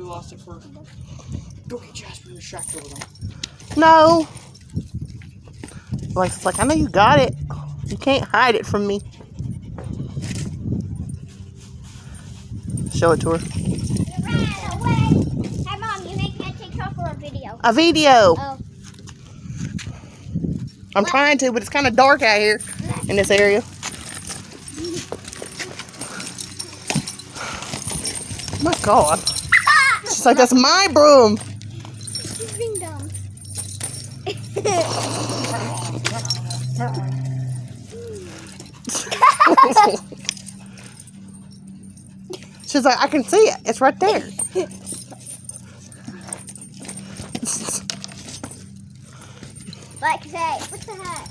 you lost it first. Go get Jasper and distract her with him. No. Like, it's like, I know you got it. You can't hide it from me. Show it to her. You ran away. Hey, Mom, you making a TikTok or a video? A video. Oh. I'm trying to, but it's kind of dark out here in this area. Oh my God. She's like, that's my broom. She's being dumb. She's like, I can see it. It's right there. Like, say, what the heck?